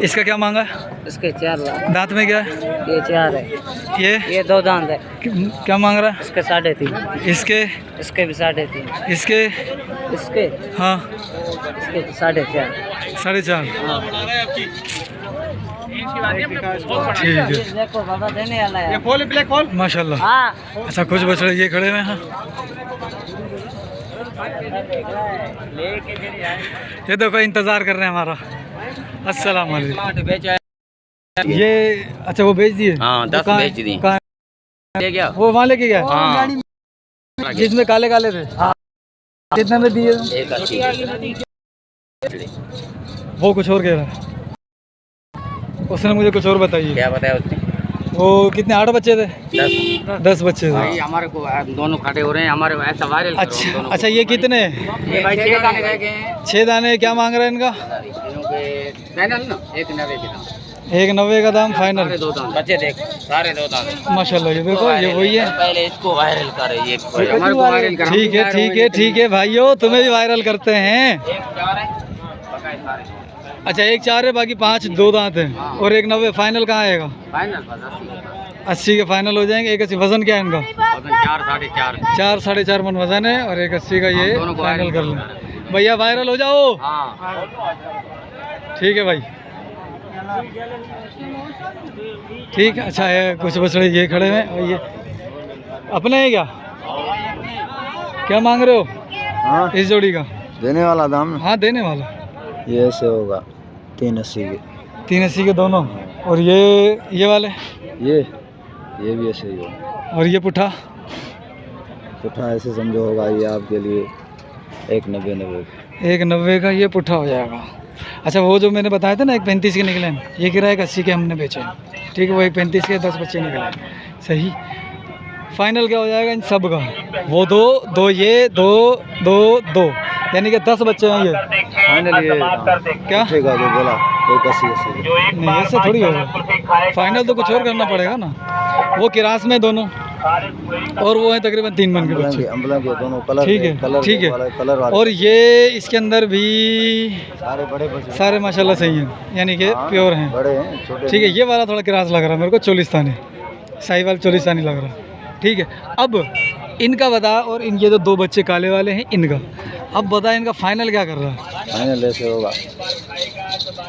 Speaker 1: इसका क्या मांगा?
Speaker 4: इसके 4 लाख।
Speaker 1: दांत में क्या है?
Speaker 4: ये 4 है।
Speaker 1: ये
Speaker 4: 2 दांत है।
Speaker 1: क्या मांग रहा है?
Speaker 4: इसके 3.5।
Speaker 1: इसके
Speaker 4: इसके भी 3.5।
Speaker 1: इसके
Speaker 4: इसके
Speaker 1: हाँ
Speaker 4: इसके 4.5।
Speaker 1: 4.5।
Speaker 4: हाँ।
Speaker 1: ठीक है,
Speaker 4: देखो बाबा देने वाला है।
Speaker 1: माशाल्लाह।
Speaker 4: हाँ
Speaker 1: अच्छा कुछ बछड़े ये खड़े हुए हैं। ये देखो इंतज़ार कर रहे हैं हमारा। अस्सलाम वालेकुम। ये अच्छा वो भेज दिए?
Speaker 4: हाँ 10
Speaker 1: कहाँ-
Speaker 4: भेज दिए।
Speaker 1: कहाँ-
Speaker 4: ले गया।
Speaker 1: वो वहाँ लेके गया?
Speaker 4: हाँ
Speaker 1: जिसमें काले काले थे। कितने में दिए?
Speaker 4: 1.80।
Speaker 1: वो कुछ और कह रहा है, उसने मुझे कुछ और बताइए।
Speaker 4: क्या बताया उसने?
Speaker 1: वो कितने 8 बच्चे थे? 10 बच्चे थे।
Speaker 4: भाई हमारे को दोनों खड़े हो रहे हैं, हमारे ऐसा वायरल करो
Speaker 1: अच्छा
Speaker 4: दोनों
Speaker 1: अच्छा, ये कितने?
Speaker 4: ये भाई 6 दाने रह गए हैं।
Speaker 1: 6 दाने। क्या मांग रहे हैं इनका?
Speaker 4: फाइनल ना 1.90 के दाम।
Speaker 1: 1.90 का दाम फाइनल।
Speaker 4: 2 दाम बच्चे देख, 2 दाम।
Speaker 1: माशाल्लाह, ये देखो ये वही है।
Speaker 4: पहले इसको वायरल करे, ये हमारे को वायरल कर।
Speaker 1: ठीक है ठीक है ठीक है भाइयों, तुम्हें भी वायरल करते हैं। अच्छा 1.4 है, बाकी 5 2 दांत हैं, और 1.90 फाइनल कहाँ आएगा?
Speaker 4: फाइनल
Speaker 1: 80 के फाइनल हो जाएंगे। 1.80 वजन क्या है इनका?
Speaker 4: 4 4.5।
Speaker 1: 4 साढ़े 4 मन वजन है, और 1.80 का ये
Speaker 4: दोनों को
Speaker 1: फाइनल कर
Speaker 4: वायरल
Speaker 1: लें। भैया वायरल हो जाओ।
Speaker 4: हाँ
Speaker 1: ठीक है भाई, ठीक है। अच्छा है, कुछ बछड़े ये खड़े हैं, और ये अपने हैं क्या? क्या मांग रहे हो?
Speaker 3: हाँ
Speaker 1: इस जोड़ी का
Speaker 3: देने वाला दाम
Speaker 1: हाँ देने वाला।
Speaker 3: ये ऐसे होगा 380 के।
Speaker 1: 380 के दोनों। और ये वाले?
Speaker 3: ये भी ऐसे ही होगा।
Speaker 1: और ये पुट्ठा?
Speaker 3: पुट्ठा ऐसे समझो होगा ये आपके लिए 1.90
Speaker 1: 1.90 का ये पुट्ठा हो जाएगा। अच्छा वो जो मैंने बताया था ना 1.35 के निकले हैं, ये किराए 80 के हमने बेचे हैं। ठीक है, वो 1.35 के 10 बच्चे निकले हैं। सही। फाइनल क्या हो जाएगा इन सब का? वो 2 ये 2 यानी कि 10 बच्चे हैं ये
Speaker 3: फाइनल। ये
Speaker 1: क्या
Speaker 3: का जो बोला 180
Speaker 1: नहीं, ऐसे थोड़ी होगा। फाइनल तो कुछ और करना पड़ेगा ना। वो किरास में दोनों, और वो है तकरीबन 3 मन के बच्चे।
Speaker 3: अम्बला के दोनों कलर।
Speaker 1: ठीक है ठीक है। और ये इसके अंदर भी
Speaker 3: सारे बड़े बच्चे
Speaker 1: सारे माशाल्लाह सही हैं, यानी कि प्योर हैं।
Speaker 3: बड़े हैं छोटे।
Speaker 1: ठीक है, ये वाला थोड़ा किरास लग रहा है मेरे को, चोलिस्तानी साहिवाल चोलिस्तानी लग रहा है। ठीक है, अब इनका बता, और इन ये जो 2 बच्चे काले वाले हैं इनका, अब बता इनका फाइनल क्या कर रहा है?
Speaker 3: फाइनल ऐसे होगा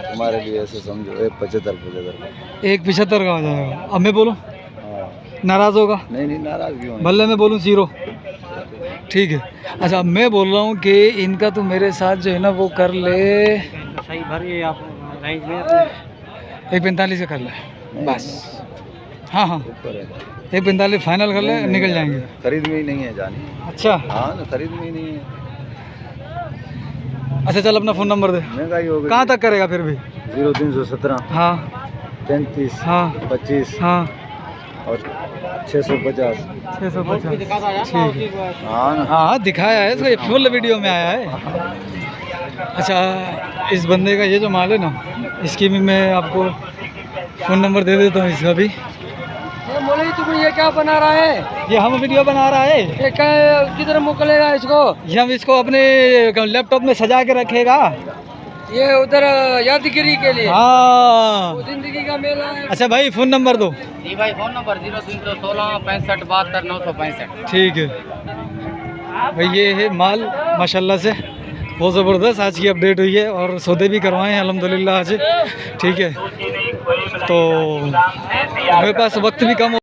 Speaker 3: तुम्हारे लिए, ऐसे समझो 1.75
Speaker 1: 1.75 का हो जाएगा। अब मैं बोलूँ
Speaker 3: हाँ।
Speaker 1: नाराज़ होगा?
Speaker 3: नहीं नाराज क्यों?
Speaker 1: भले मैं बोलूँ 0? ठीक है। अच्छा मैं बोल रहा हूँ कि इनका तो मेरे साथ जो है ना वो कर ले
Speaker 4: सही भरिए आप रेंज में
Speaker 1: 1:45 का कर ले बस। हाँ हाँ 1:45 फाइनल कर ले, निकल जाएंगे।
Speaker 3: खरीद में ही नहीं है जानी।
Speaker 1: अच्छा
Speaker 3: हाँ ना, खरीद में ही नहीं है।
Speaker 1: अच्छा चल अपना फ़ोन नंबर दे।
Speaker 3: महंगाई हो गई।
Speaker 1: कहाँ तक करेगा फिर भी?
Speaker 3: 0317
Speaker 1: हाँ
Speaker 3: 33
Speaker 1: हाँ
Speaker 3: 25
Speaker 1: हाँ
Speaker 3: और 650।
Speaker 1: 650 ठीक है।
Speaker 3: हाँ ना।
Speaker 1: हाँ दिखाया है इसको, ये फुल वीडियो में आया है। अच्छा इस बंदे का ये जो माल है ना, इसकी भी मैं आपको फ़ोन नंबर दे देता हूँ इसका भी।
Speaker 2: ये मोली तुम ये क्या बना रहा है?
Speaker 1: ये हम वीडियो बना रहा है,
Speaker 2: ये क्या किधर मोकलेगा इसको?
Speaker 1: ये हम इसको अपने लैपटॉप में सजा के रखेगा।
Speaker 2: ये उधर यादगिरी के लिए
Speaker 1: हाँ
Speaker 2: वो जिंदगी का मेला है।
Speaker 1: अच्छा भाई फ़ोन नंबर दो।
Speaker 4: जी भाई फोन नंबर 0316 65 72 965।
Speaker 1: ठीक है भाई, ये है माल माशाल्लाह से बहुत ज़बरदस्त। आज की अपडेट हुई है और सौदे भी करवाए हैं अल्हम्दुलिल्लाह आज। ठीक है तो मेरे पास वक्त भी कम